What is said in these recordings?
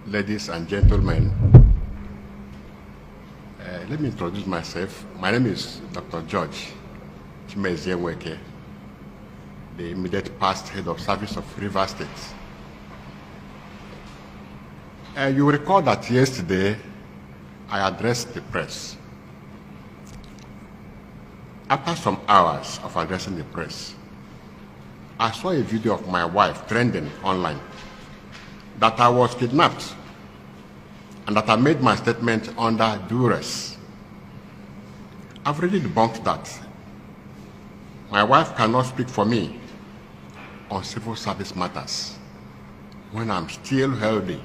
ladies and gentlemen, let me introduce myself. My name is Dr. George Chimezienweke, the immediate past head of service of Rivers State. You will recall that yesterday I addressed the press. After some hours of addressing the press, I saw a video of my wife trending online that I was kidnapped and that I made my statement under duress. I've already debunked that. My wife cannot speak for me on civil service matters when I'm still healthy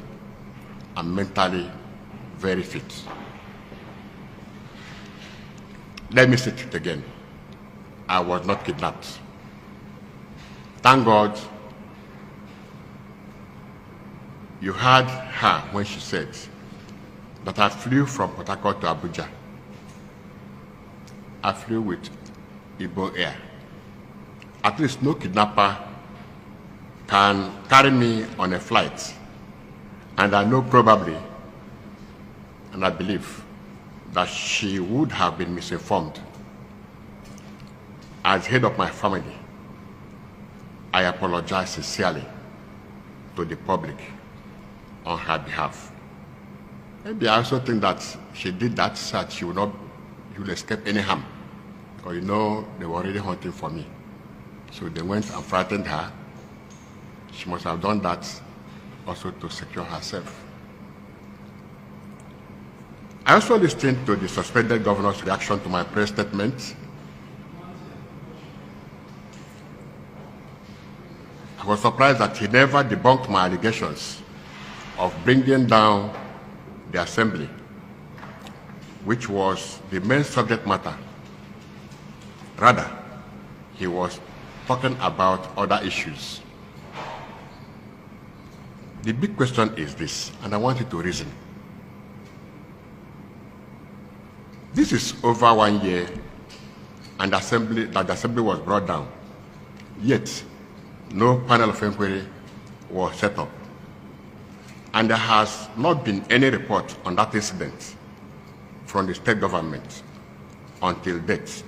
and mentally very fit. Let me say it again. I was not kidnapped. Thank God you heard her when she said that I flew from Port Harcourt to Abuja. I flew with Igbo Air. At least no kidnapper can carry me on a flight. And I know probably, and I believe, that she would have been misinformed. As head of my family, I apologize sincerely to the public on her behalf. Maybe I also think that she did that so that she will escape any harm. Because they were already hunting for me. So they went and frightened her. She must have done that also to secure herself. I also listened to the suspended governor's reaction to my press statement. I was surprised that he never debunked my allegations of bringing down the assembly, which was the main subject matter. Rather, he was talking about other issues. The big question is this, and I want you to reason. This is over 1 year, and the assembly was brought down. Yet, no panel of inquiry was set up. And there has not been any report on that incident from the state government until date,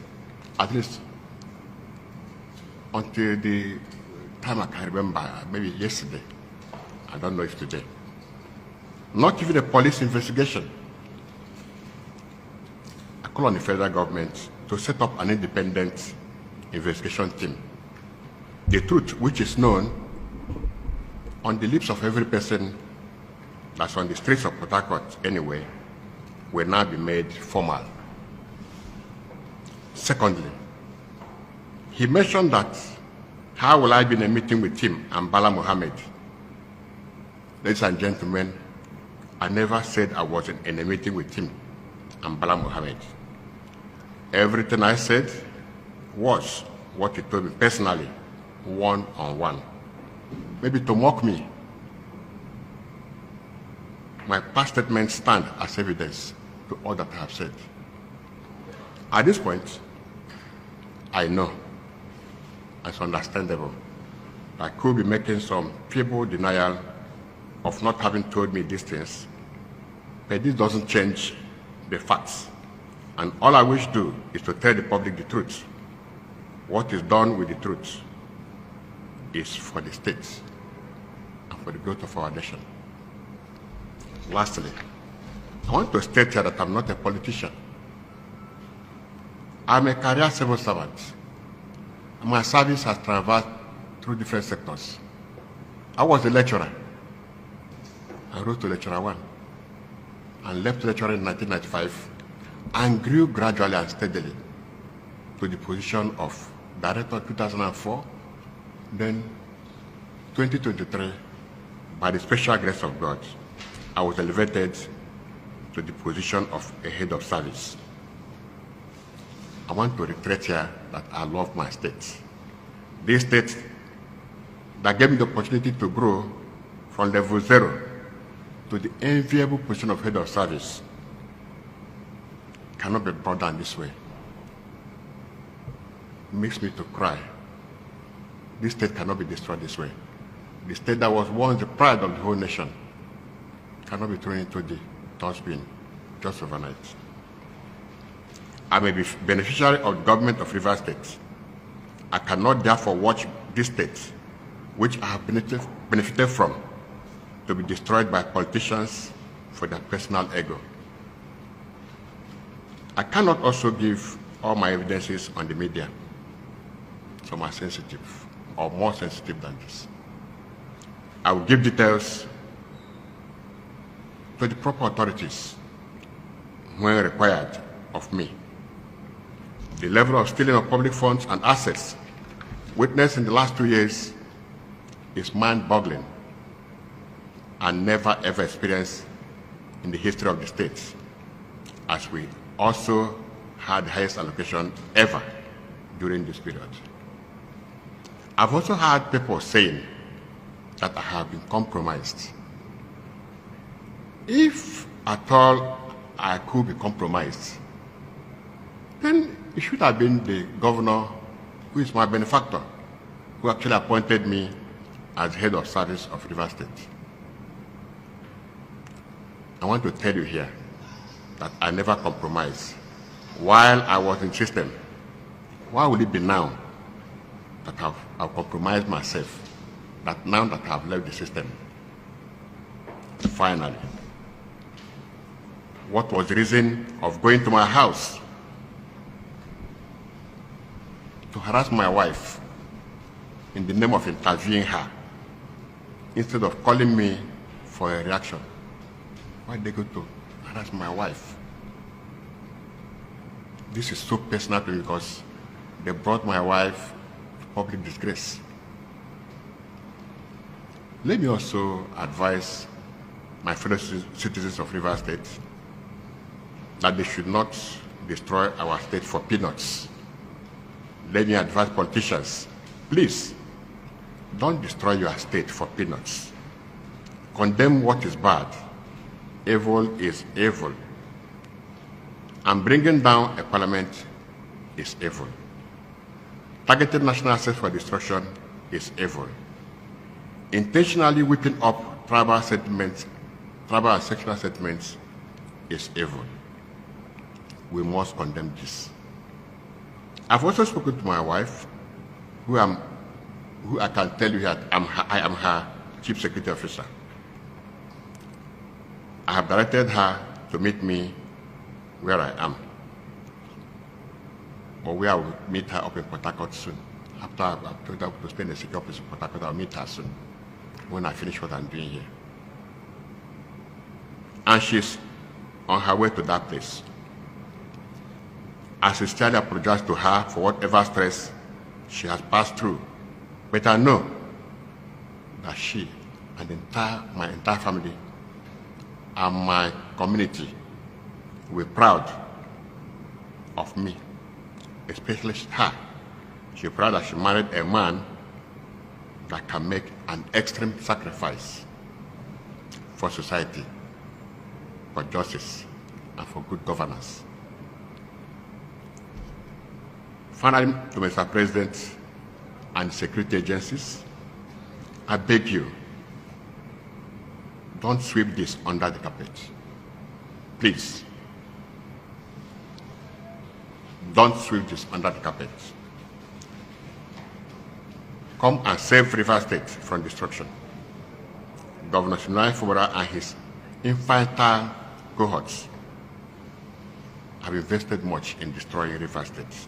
at least until the time I can remember, maybe yesterday. I don't know if today. Not even a police investigation. I call on the federal government to set up an independent investigation team. The truth, which is known on the lips of every person that's on the streets of Port Harcourt anyway, will now be made formal. Secondly, he mentioned that, how will I be in a meeting with him and Bala Mohammed? Ladies and gentlemen, I never said I was in a meeting with him and Bala Mohammed. Everything I said was what he told me personally, one-on-one. Maybe to mock me. My past statements stand as evidence to all that I have said. At this point, I know, it's understandable, I could be making some feeble denial of not having told me these things, but this doesn't change the facts. And all I wish to do is to tell the public the truth. What is done with the truth is for the state and for the growth of our nation. Lastly, I want to state here that I'm not a politician. I'm a career civil servant. My service has traversed through different sectors. I was a lecturer. I rose to lecturer 1 and left lecturer in 1995 and grew gradually and steadily to the position of director 2004, then 2023, by the special grace of God, I was elevated to the position of a head of service. I want to reiterate here that I love my state. This state that gave me the opportunity to grow from level 0 to the enviable position of head of service cannot be brought down this way. It makes me to cry. This state cannot be destroyed this way. The state that was once the pride of the whole nation cannot be thrown into the dustbin just overnight. I may be beneficiary of the government of Rivers State. I cannot therefore watch this state, which I have benefited from, to be destroyed by politicians for their personal ego. I cannot also give all my evidences on the media. Some are sensitive, or more sensitive than this. I will give details to the proper authorities when required of me. The level of stealing of public funds and assets witnessed in the last 2 years is mind-boggling and never ever experienced in the history of the state, as we also had the highest allocation ever during this period. I've also heard people saying that I have been compromised. If at all I could be compromised, then it should have been the governor, who is my benefactor, who actually appointed me as head of service of Rivers State. I want to tell you here that I never compromised while I was in the system. Why would it be now that I've compromised myself, that now that I've left the system? Finally, what was the reason of going to my house to harass my wife in the name of interviewing her, instead of calling me for a reaction? Why did they go to harass my wife? This is so personal to me because they brought my wife to public disgrace. Let me also advise my fellow citizens of Rivers State that they should not destroy our state for peanuts. Let me advise politicians, please, don't destroy your state for peanuts. Condemn what is bad. Evil is evil. And bringing down a parliament is evil. Targeted national assets for destruction is evil. Intentionally whipping up tribal and sectional settlements is evil. We must condemn this. I've also spoken to my wife, who I can tell you that I am her chief security officer. I have directed her to meet me where I am, or where I will meet her up in Port Harcourt soon. After I've told her to stay in the security office in Port Harcourt, I'll meet her soon when I finish what I'm doing here. And she's on her way to that place. I sincerely apologize to her for whatever stress she has passed through. But I know that she and my entire family and my community were proud of me, especially her. She's proud that she married a man that can make an extreme sacrifice for society, for justice, and for good governance. Finally, to Mr. President and security agencies, I beg you, don't sweep this under the carpet. Please. Don't sweep this under the carpet. Come and save Rivers State from destruction. Governor Simeon Fubara and his infantile cohorts have invested much in destroying Rivers State.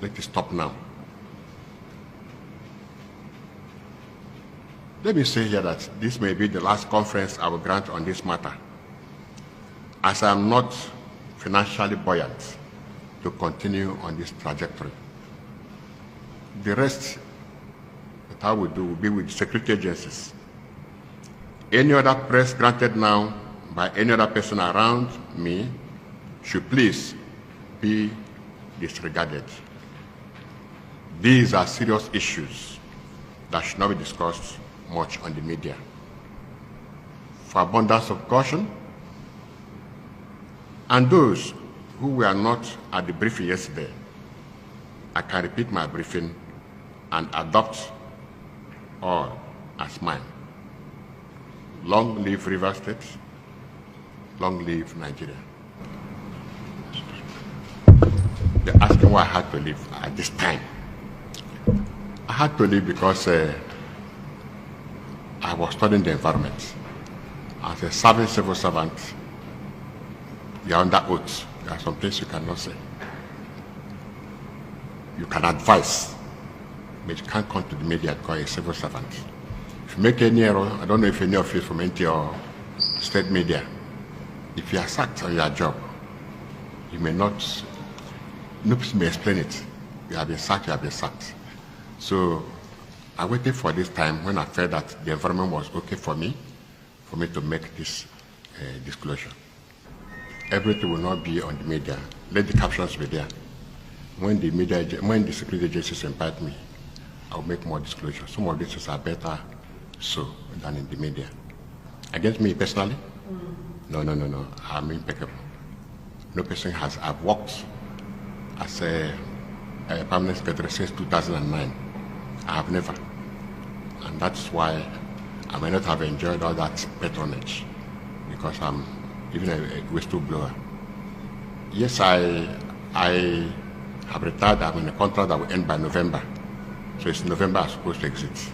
Let it stop now. Let me say here that this may be the last conference I will grant on this matter, as I am not financially buoyant to continue on this trajectory. The rest that I will do will be with security agencies. Any other press granted now by any other person around me should please be disregarded. These are serious issues that should not be discussed much on the media. For abundance of caution, and those who were not at the briefing yesterday, I can repeat my briefing and adopt all as mine. Long live River State. Long live Nigeria. They're asking why I had to leave at this time. I had to leave because I was studying the environment. As a serving civil servant, you're under oath. There are some things you cannot say. You can advise, but you can't come to the media because you're a civil servant. If you make any error, I don't know if any of you from NT or state media, if you are sacked on your job, you may not, nobody may explain it. You have been sacked, you have been sacked. So I waited for this time when I felt that the environment was okay for me to make this disclosure. Everything will not be on the media. Let the captions be there. When the security agencies invite me, I'll make more disclosure. Some of these are better so than in the media. Against me personally? No. I'm impeccable. No person has. I've worked as a permanent secretary since 2009. I have never. And that's why I may not have enjoyed all that patronage, because I'm even a whistleblower. Yes, I have retired. I'm in a contract that will end by November. So it's November I'm supposed to exit.